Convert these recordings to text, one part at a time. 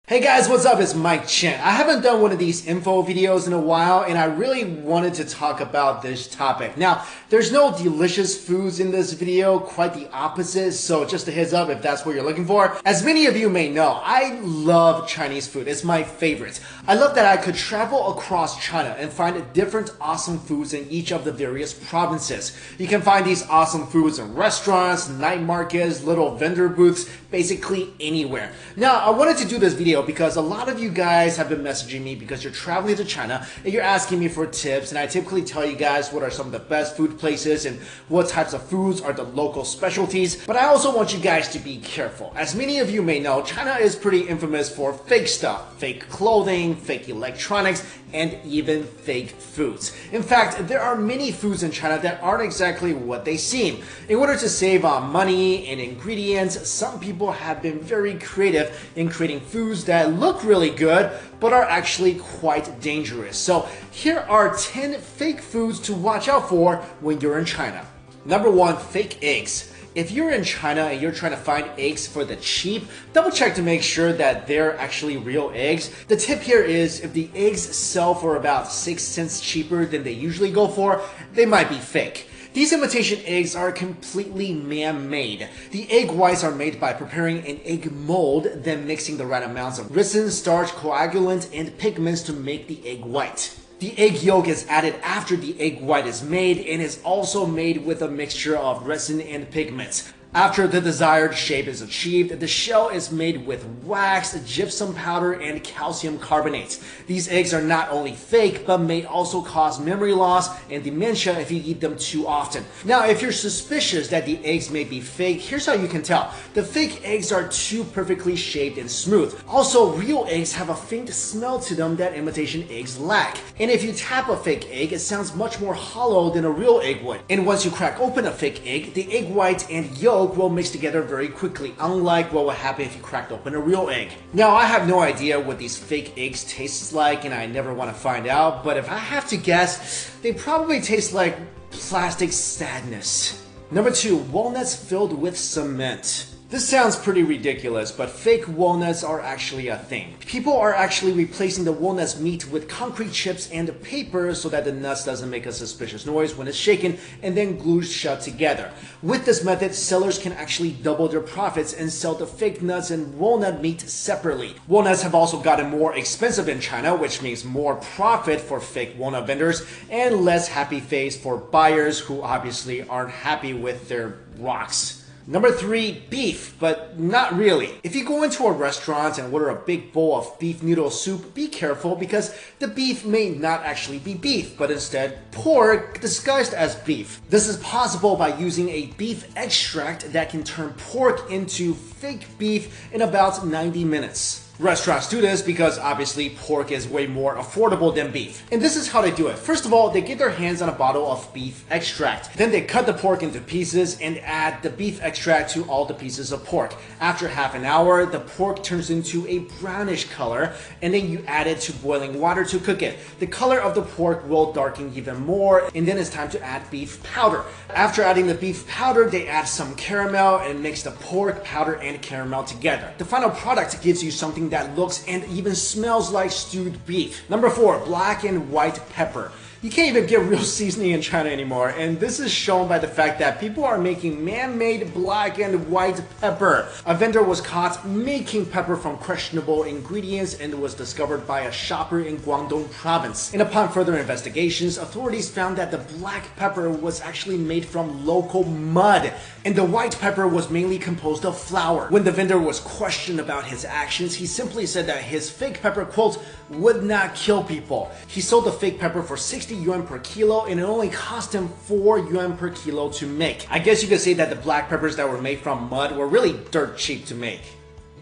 Hey guys, what's up? It's Mike Chen. I haven't done one of these info videos in a while, and I really wanted to talk about this topic. Now, there's no delicious foods in this video, quite the opposite, so just a heads up if that's what you're looking for. As many of you may know, I love Chinese food. It's my favorite. I love that I could travel across China and find different awesome foods in each of the various provinces. You can find these awesome foods in restaurants, night markets, little vendor booths, basically anywhere. Now, I wanted to do this video because a lot of you guys have been messaging me because you're traveling to China and you're asking me for tips, and I typically tell you guys what are some of the best food places and what types of foods are the local specialties. But I also want you guys to be careful. As many of you may know, China is pretty infamous for fake stuff, fake clothing, fake electronics, and even fake foods. In fact, there are many foods in China that aren't exactly what they seem. In order to save on money and ingredients, some people have been very creative in creating foods that look really good but are actually quite dangerous. So here are 10 fake foods to watch out for when you're in China. Number 1, fake eggs. If you're in China and you're trying to find eggs for the cheap, double check to make sure that they're actually real eggs. The tip here is if the eggs sell for about 6 cents cheaper than they usually go for, they might be fake. These imitation eggs are completely man-made. The egg whites are made by preparing an egg mold, then mixing the right amounts of resin, starch, coagulant, and pigments to make the egg white. The egg yolk is added after the egg white is made and is also made with a mixture of resin and pigments. After the desired shape is achieved, the shell is made with wax, gypsum powder, and calcium carbonate. These eggs are not only fake, but may also cause memory loss and dementia if you eat them too often. Now, if you're suspicious that the eggs may be fake, here's how you can tell. The fake eggs are too perfectly shaped and smooth. Also, real eggs have a faint smell to them that imitation eggs lack. And if you tap a fake egg, it sounds much more hollow than a real egg would. And once you crack open a fake egg, the egg white and yolk will mix together very quickly, unlike what would happen if you cracked open a real egg. Now, I have no idea what these fake eggs taste like, and I never want to find out, but if I have to guess, they probably taste like plastic sadness. Number 2, walnuts filled with cement. This sounds pretty ridiculous, but fake walnuts are actually a thing. People are actually replacing the walnut's meat with concrete chips and paper so that the nuts doesn't make a suspicious noise when it's shaken and then glued shut together. With this method, sellers can actually double their profits and sell the fake nuts and walnut meat separately. Walnuts have also gotten more expensive in China, which means more profit for fake walnut vendors and less happy face for buyers who obviously aren't happy with their rocks. Number 3, beef, but not really. If you go into a restaurant and order a big bowl of beef noodle soup, be careful because the beef may not actually be beef, but instead pork disguised as beef. This is possible by using a beef extract that can turn pork into fake beef in about 90 minutes. Restaurants do this because obviously pork is way more affordable than beef. And this is how they do it. First of all, they get their hands on a bottle of beef extract. Then they cut the pork into pieces and add the beef extract to all the pieces of pork. After half an hour, the pork turns into a brownish color, and then you add it to boiling water to cook it. The color of the pork will darken even more, and then it's time to add beef powder. After adding the beef powder, they add some caramel and mix the pork, powder, and caramel together. The final product gives you something that looks and even smells like stewed beef. Number 4, black and white pepper. You can't even get real seasoning in China anymore, and this is shown by the fact that people are making man-made black and white pepper. A vendor was caught making pepper from questionable ingredients and was discovered by a shopper in Guangdong province. And upon further investigations, authorities found that the black pepper was actually made from local mud, and the white pepper was mainly composed of flour. When the vendor was questioned about his actions, he simply said that his fake pepper, quote, would not kill people. He sold the fake pepper for 60 yuan per kilo, and it only cost him 4 yuan per kilo to make. I guess you could say that the black peppers that were made from mud were really dirt cheap to make.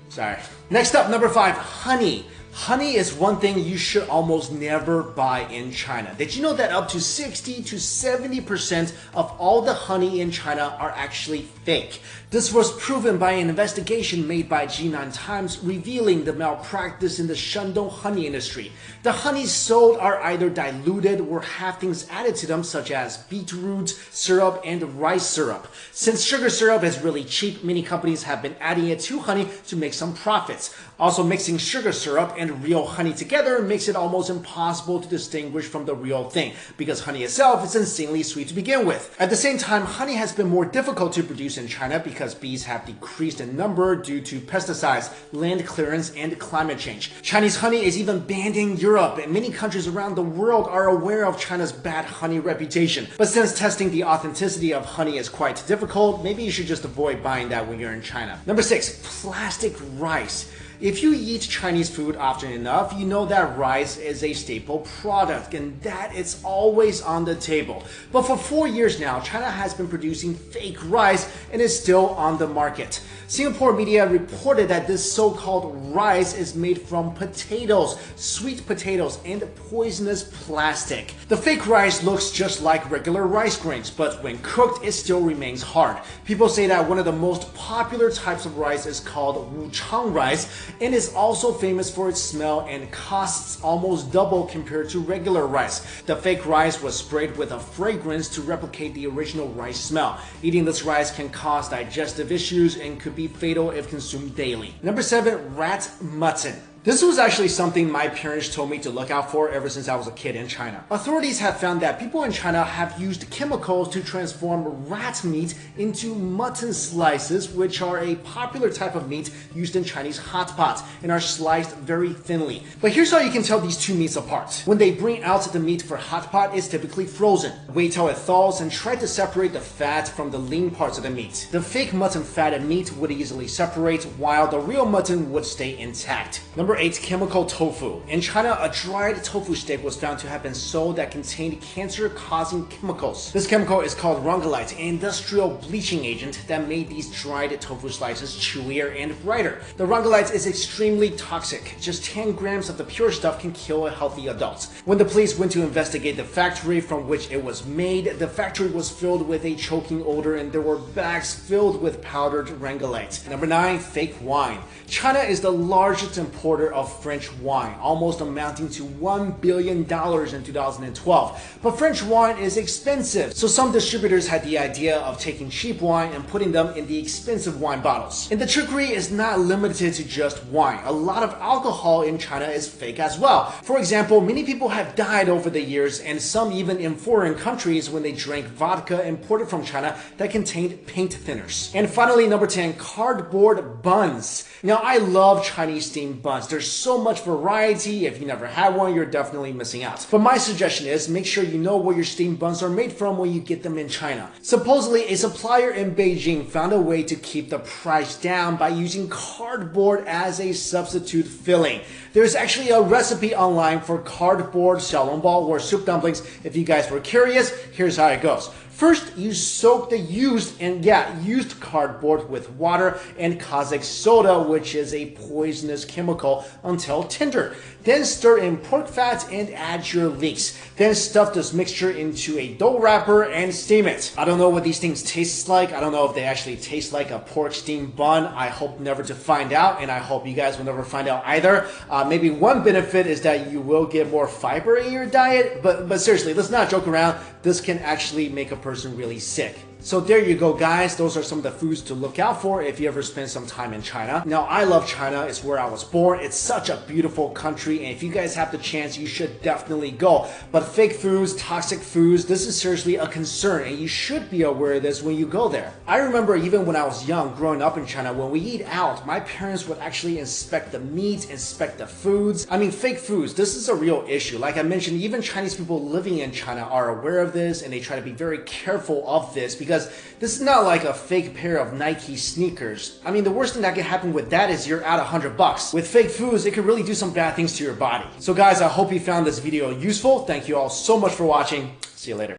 Sorry. Next up, number 5, honey. Honey is one thing you should almost never buy in China. Did you know that up to 60 to 70% of all the honey in China are actually fake? This was proven by an investigation made by Jinan Times revealing the malpractice in the Shandong honey industry. The honeys sold are either diluted or have things added to them such as beetroot syrup and rice syrup. Since sugar syrup is really cheap, many companies have been adding it to honey to make some profits. Also, mixing sugar syrup and real honey together makes it almost impossible to distinguish from the real thing, because honey itself is insanely sweet to begin with. At the same time, honey has been more difficult to produce in China because bees have decreased in number due to pesticides, land clearance, and climate change. Chinese honey is even banned in Europe, and many countries around the world are aware of China's bad honey reputation. But since testing the authenticity of honey is quite difficult, maybe you should just avoid buying that when you're in China. Number 6, plastic rice. If you eat Chinese food often enough, you know that rice is a staple product and that it's always on the table. But for 4 years now, China has been producing fake rice and is still on the market. Singapore media reported that this so-called rice is made from potatoes, sweet potatoes, and poisonous plastic. The fake rice looks just like regular rice grains, but when cooked, it still remains hard. People say that one of the most popular types of rice is called Wuchang rice, and is also famous for its smell and costs almost double compared to regular rice. The fake rice was sprayed with a fragrance to replicate the original rice smell. Eating this rice can cause digestive issues and could be fatal if consumed daily. Number 7, rat mutton. This was actually something my parents told me to look out for ever since I was a kid in China. Authorities have found that people in China have used chemicals to transform rat meat into mutton slices, which are a popular type of meat used in Chinese hot pot and are sliced very thinly. But here's how you can tell these two meats apart. When they bring out the meat for hot pot, it's typically frozen. Wait till it thaws and try to separate the fat from the lean parts of the meat. The fake mutton fat and meat would easily separate, while the real mutton would stay intact. Number 8, chemical tofu. In China, a dried tofu steak was found to have been sold that contained cancer-causing chemicals. This chemical is called rongolite, an industrial bleaching agent that made these dried tofu slices chewier and brighter. The rongolite is extremely toxic. Just 10 grams of the pure stuff can kill a healthy adult. When the police went to investigate the factory from which it was made, the factory was filled with a choking odor and there were bags filled with powdered rongolite. Number 9, fake wine. China is the largest importer of French wine, almost amounting to $1 billion in 2012. But French wine is expensive, so some distributors had the idea of taking cheap wine and putting them in the expensive wine bottles. And the trickery is not limited to just wine. A lot of alcohol in China is fake as well. For example, many people have died over the years, and some even in foreign countries when they drank vodka imported from China that contained paint thinners. And finally, number 10, cardboard buns. Now, I love Chinese steamed buns. There's so much variety. If you never had one, you're definitely missing out. But my suggestion is make sure you know where your steamed buns are made from when you get them in China. Supposedly, a supplier in Beijing found a way to keep the price down by using cardboard as a substitute filling. There's actually a recipe online for cardboard xiaolongbao or soup dumplings. If you guys were curious, here's how it goes. First, you soak the used cardboard with water and caustic soda, which is a poisonous chemical, until tender. Then stir in pork fat and add your leeks. Then stuff this mixture into a dough wrapper and steam it. I don't know what these things taste like. I don't know if they actually taste like a pork steamed bun. I hope never to find out, and I hope you guys will never find out either. Maybe one benefit is that you will get more fiber in your diet, but seriously, let's not joke around. This can actually make a person really sick. So there you go, guys. Those are some of the foods to look out for if you ever spend some time in China. Now, I love China. It's where I was born. It's such a beautiful country, and if you guys have the chance, you should definitely go. But fake foods, toxic foods, this is seriously a concern, and you should be aware of this when you go there. I remember even when I was young, growing up in China, when we eat out, my parents would actually inspect the meat, inspect the foods. I mean, fake foods, this is a real issue. Like I mentioned, even Chinese people living in China are aware of this, and they try to be very careful of this, because this is not like a fake pair of Nike sneakers. I mean, the worst thing that can happen with that is you're out $100. With fake foods, it could really do some bad things to your body. So guys, I hope you found this video useful. Thank you all so much for watching. See you later.